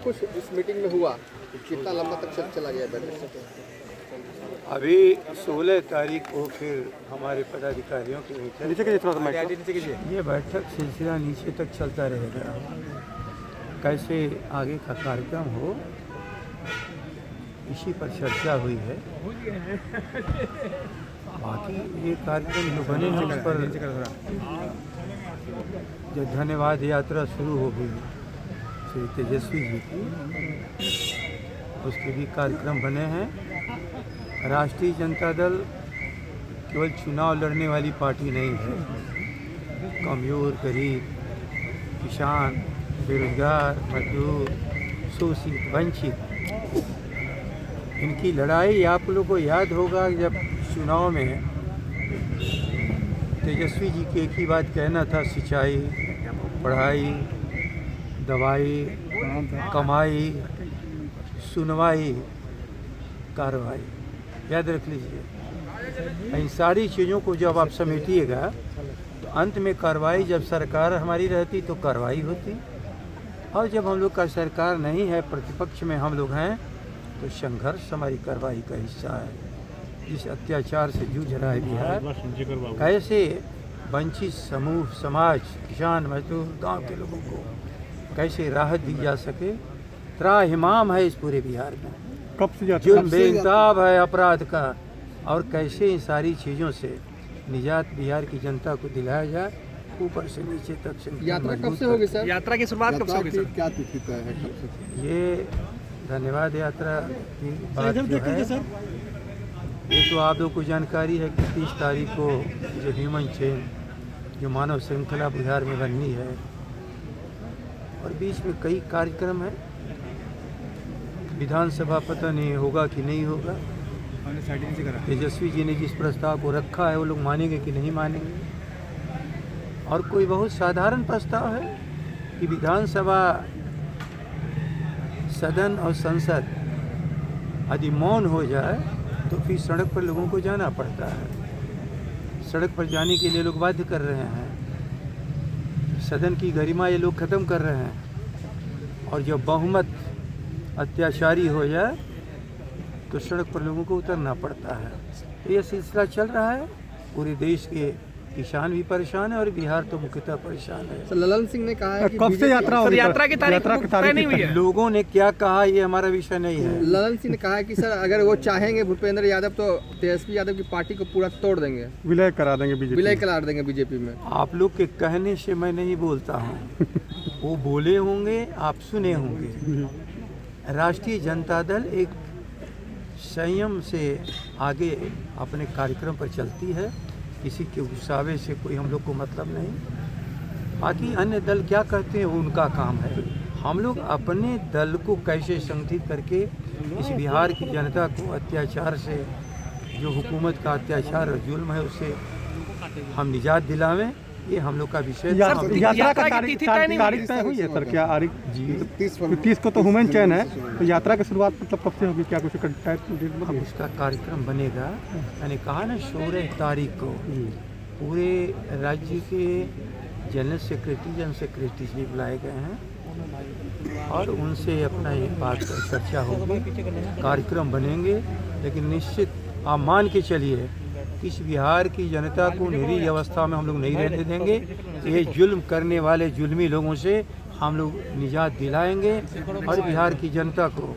कुछ इस मीटिंग में हुआ? कितना लंबा तक चला गया बैठक? अभी 16 तारीख को फिर हमारे पदाधिकारियों के ये बैठक सिलसिला नीचे तक चलता रहेगा। कैसे आगे का कार्यक्रम हो, इसी पर चर्चा हुई है। बाकी ये कार्यक्रम जो बने हैं उस पर जो धन्यवाद यात्रा शुरू होगी श्री तेजस्वी जी की, उसके भी कार्यक्रम बने हैं। राष्ट्रीय जनता दल केवल चुनाव लड़ने वाली पार्टी नहीं है। कमज़ोर, गरीब, किसान, बेरोजगार, मजदूर, शोषित, वंचित, इनकी लड़ाई आप लोगों को याद होगा। जब चुनाव में तेजस्वी जी की एक ही बात कहना था, सिंचाई, पढ़ाई, दवाई, कमाई, सुनवाई, कार्रवाई, याद रख लीजिए। इन सारी चीज़ों को जब आप समेटिएगा तो अंत में कार्रवाई, जब सरकार हमारी रहती तो कार्रवाई होती, और जब हम लोग का सरकार नहीं है, प्रतिपक्ष में हम लोग हैं, तो संघर्ष हमारी कार्रवाई का हिस्सा है। जिस अत्याचार से जूझ रहा है बिहार, कैसे वंचित समूह, समाज, किसान, मजदूर, गांव के लोगों को कैसे राहत दी जा सके, त्राहिमाम है इस पूरे बिहार में। जुर्म बेइंसाफ है अपराध का, और कैसे इन सारी चीज़ों से निजात बिहार की जनता को दिलाया जाए, ऊपर से नीचे तक। यात्रा कब से होगी सर? यात्रा की शुरुआत कब से होगी सर? क्या तिथि तय है कब से? ये धन्यवाद यात्रा की बात जो है, ये तो आप लोग को जानकारी है कि 30 तारीख को जो ह्यूमन चेन, जो मानव श्रृंखला बिहार में बननी है, और बीच में कई कार्यक्रम हैं। विधानसभा पता नहीं होगा कि नहीं होगा। तेजस्वी जी ने जिस प्रस्ताव को रखा है, वो लोग मानेंगे कि नहीं मानेंगे। और कोई बहुत साधारण प्रस्ताव है कि विधानसभा, सदन और संसद यदि मौन हो जाए तो फिर सड़क पर लोगों को जाना पड़ता है। सड़क पर जाने के लिए लोग बाध्य कर रहे हैं। सदन की गरिमा ये लोग ख़त्म कर रहे हैं, और जब बहुमत अत्याचारी हो जाए तो सड़क पर लोगों को उतरना पड़ता है। तो ये सिलसिला चल रहा है। पूरे देश के किसान भी परेशान है और बिहार तो मुख्यतः परेशान है। सर, ललन सिंह ने कहा है कि कब से यात्रा होगी? यात्रा की तारीख तय नहीं हुई है। लोगों ने क्या कहा ये हमारा विषय नहीं है। ललन सिंह ने कहा है कि सर अगर वो चाहेंगे भूपेंद्र यादव तो तेजस्वी यादव की पार्टी को पूरा तोड़ देंगे, विलय करा देंगे बीजेपी में। आप लोग के कहने से मैं नहीं बोलता हूँ, वो बोले होंगे, आप सुने होंगे। राष्ट्रीय जनता दल एक संयम से आगे अपने कार्यक्रम पर चलती है। किसी के गुस्सावे से कोई हम लोग को मतलब नहीं। बाकी अन्य दल क्या कहते हैं वो उनका काम है। हम लोग अपने दल को कैसे संगठित करके इस बिहार की जनता को अत्याचार से, जो हुकूमत का अत्याचार और जुल्म है, उससे हम निजात दिलावें, ये हम लोग का विषय। यात्रा का तारीख तय हुई है सर? क्या जी 30 को तो ह्यूमन चैन है, तो यात्रा की शुरुआत मतलब कब से होगी? क्या कुछ अब इसका कार्यक्रम बनेगा। मैंने कहा ना 16 तारीख को पूरे राज्य के जनरल सेक्रेटरी जी बुलाए गए हैं, और उनसे अपना ये बात पर चर्चा होगी, कार्यक्रम बनेंगे। लेकिन निश्चित आप मान के चलिए, इस बिहार की जनता को निरीह अवस्था में हम लोग नहीं रहने देंगे। ये जुल्म करने वाले जुल्मी लोगों से हम लोग निजात दिलाएंगे, और बिहार की जनता को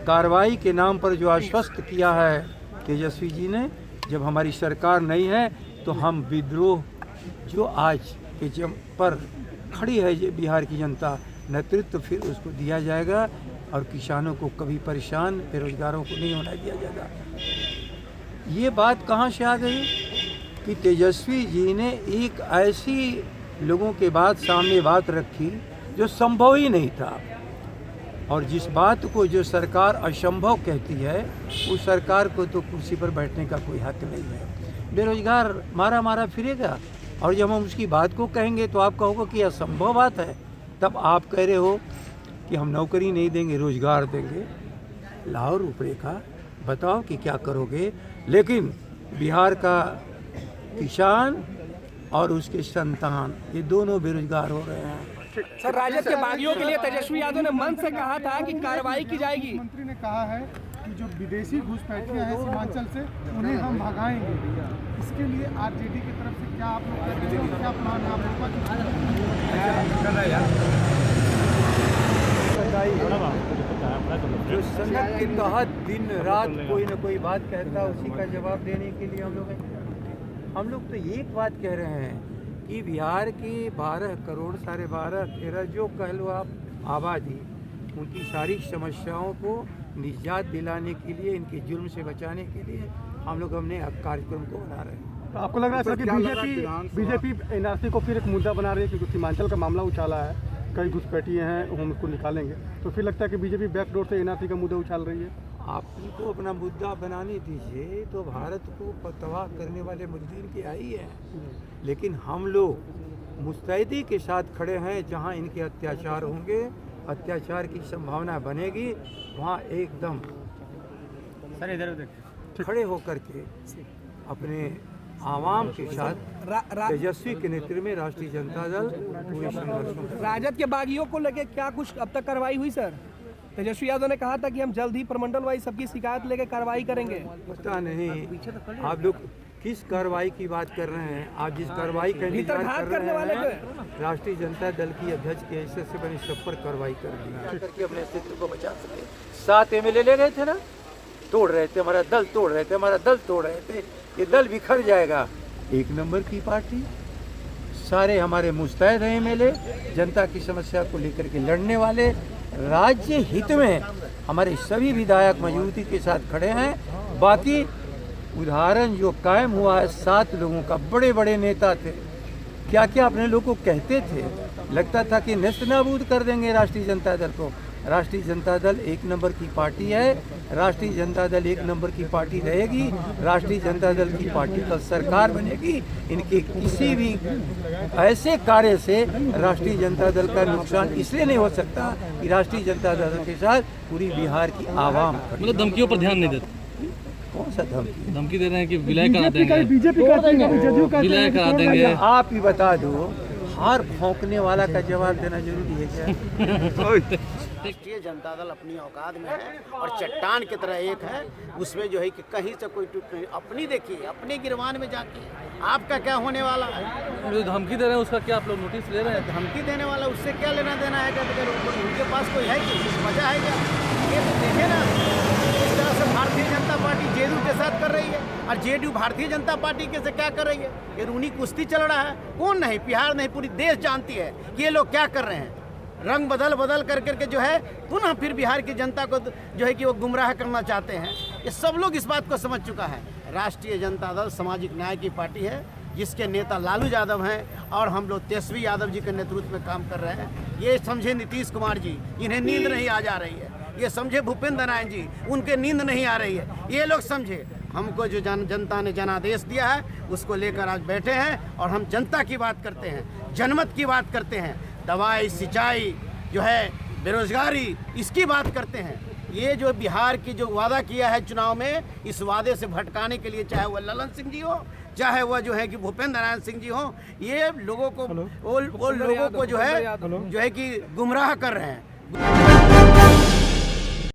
कार्रवाई के नाम पर जो आश्वस्त किया है तेजस्वी जी ने, जब हमारी सरकार नहीं है तो हम विद्रोह जो आज के जम पर खड़ी है ये बिहार की जनता, नेतृत्व फिर उसको दिया जाएगा, और किसानों को कभी परेशान, बेरोजगारों को नहीं होने दिया जाएगा। ये बात कहाँ से आ गई कि तेजस्वी जी ने एक ऐसी लोगों के बाद सामने बात रखी जो संभव ही नहीं था, और जिस बात को जो सरकार असंभव कहती है, उस सरकार को तो कुर्सी पर बैठने का कोई हक नहीं है। बेरोजगार मारा फिरेगा, और जब हम उसकी बात को कहेंगे तो आप कहोगे कि असंभव बात है। तब आप कह रहे हो कि हम नौकरी नहीं देंगे, रोजगार देंगे। लाओ रूपरेखा, बताओ कि क्या करोगे। लेकिन बिहार का किसान और उसके संतान, ये दोनों बेरोजगार हो रहे हैं। सर राजद के बागियों के लिए तेजस्वी यादव ने मंच से कहा था कि कार्रवाई की जाएगी। मंत्री ने कहा है कि जो विदेशी घुसपैठियां हैं सीमांचल से उन्हें हम भगाएंगे। इसके लिए आरजेडी की तरफ से क्या आप लोग क्या प्लान है आप लोग जो संगत के तहत दिन रात कोई न कोई बात कहता है उसी का जवाब देने के लिए हम लोग तो एक बात कह रहे हैं कि बिहार की 12 करोड़ 12.5-13 जो कह लो आप आबादी, उनकी सारी समस्याओं को निजात दिलाने के लिए, इनके जुल्म से बचाने के लिए हमने कार्यक्रम को बना रहे हैं। तो आपको लग रहा है सर कि बीजेपी एनआरसी को फिर एक मुद्दा बना रही है क्योंकि सीमांचल का मामला उछाला है, कई घुसपैठिए हैं, हम उसको निकालेंगे, तो फिर लगता है कि बीजेपी बैकडोर से एनआरसी का मुद्दा उछाल रही है। आप इनको अपना मुद्दा बनाने दीजिए, तो भारत को तबाह करने वाले मुद्दे इनके आई है, लेकिन हम लोग मुस्तैदी के साथ खड़े हैं। जहां इनके अत्याचार होंगे, अत्याचार की संभावना बनेगी, वहां एकदम सर इधर खड़े होकर के अपने आवाम के साथ तेजस्वी के नेतृत्व में राष्ट्रीय जनता दल पूरे संघर्ष। राजद के बागियों को लेके क्या कुछ अब तक कार्रवाई हुई सर? तेजस्वी यादव ने कहा था कि हम जल्द ही प्रमंडल वाइज सबकी शिकायत लेके कार्रवाई करेंगे। पता नहीं आप लोग किस कार्रवाई की बात कर रहे हैं। आप जिस कार्रवाई का इंतजार कर रहे हैं, राष्ट्रीय जनता दल की अध्यक्ष के हैसियत से बनी सब पर कार्रवाई कर दी करके अपने अस्तित्व को बचा सके। 7 एमएलए ले गए थे ना, तोड़ रहे थे, हमारा दल तोड़ रहे थे, हमारा दल तोड़ रहे थे, ये दल बिखर जाएगा। 1 नंबर की पार्टी, सारे हमारे मुस्तैद हैं एमएलए, जनता की समस्या को लेकर के लड़ने वाले, राज्य हित में हमारे सभी विधायक मजबूती के साथ खड़े हैं। बाकी उदाहरण जो कायम हुआ है 7 लोगों का, बड़े बड़े नेता थे, क्या क्या अपने लोगों को कहते थे, लगता था कि नेस्तनाबूद कर देंगे राष्ट्रीय जनता दल को। राष्ट्रीय जनता दल 1 नंबर की पार्टी है, राष्ट्रीय जनता दल 1 नंबर की पार्टी रहेगी, राष्ट्रीय जनता दल की पार्टी कल सरकार बनेगी। इनके किसी भी ऐसे कार्य से राष्ट्रीय जनता दल का नुकसान इसलिए नहीं हो सकता कि राष्ट्रीय जनता दल के साथ पूरी बिहार की आवाम, मतलब धमकियों पर ध्यान नहीं देते। कौन सा धमकी दे रहे हैं कि विलय करा देंगे, बीजेपी विलय करा देंगे। आप ही बता दो, हार भौंकने वाला का जवाब देना जरूरी है क्या? राष्ट्रीय जनता दल अपनी औकात में है और चट्टान की तरह एक है, उसमें जो है कि कहीं से कोई टूट नहीं। अपनी देखिए, अपने गिरवान में जाके आपका क्या होने वाला है। जो धमकी दे रहे हैं उसका क्या आप लोग नोटिस ले रहे हैं? धमकी देने वाला उससे क्या लेना देना है? उनके पास कोई है कि कुछ वजह है क्या? ये तो देखे ना इस तरह से भारतीय जनता पार्टी जेडीयू के साथ कर रही है, और जेडीयू भारतीय जनता पार्टी के से क्या कर रही है? ये रूनी कुश्ती चल रहा है। कौन नहीं, बिहार नहीं, पूरी देश जानती है कि ये लोग क्या कर रहे हैं। रंग बदल करके जो है पुनः फिर बिहार की जनता को जो है कि वो गुमराह करना चाहते हैं। ये सब लोग इस बात को समझ चुका है। राष्ट्रीय जनता दल सामाजिक न्याय की पार्टी है, जिसके नेता लालू यादव हैं, और हम लोग तेजस्वी यादव जी के नेतृत्व में काम कर रहे हैं। ये समझे नीतीश कुमार जी, इन्हें नींद नहीं आ जा रही है। ये समझे भूपेंद्र नारायण जी, उनके नींद नहीं आ रही है। ये लोग समझे हमको जो जनता ने जनादेश दिया है उसको लेकर आज बैठे हैं, और हम जनता की बात करते हैं, जनमत की बात करते हैं, दवाई, सिंचाई जो है, बेरोजगारी, इसकी बात करते हैं। ये जो बिहार की जो वादा किया है चुनाव में, इस वादे से भटकाने के लिए, चाहे वह ललन सिंह जी हो, चाहे वह जो है कि भूपेंद्र नारायण सिंह जी हो, ये लोगों को वो लोगों को जो है कि गुमराह कर रहे हैं।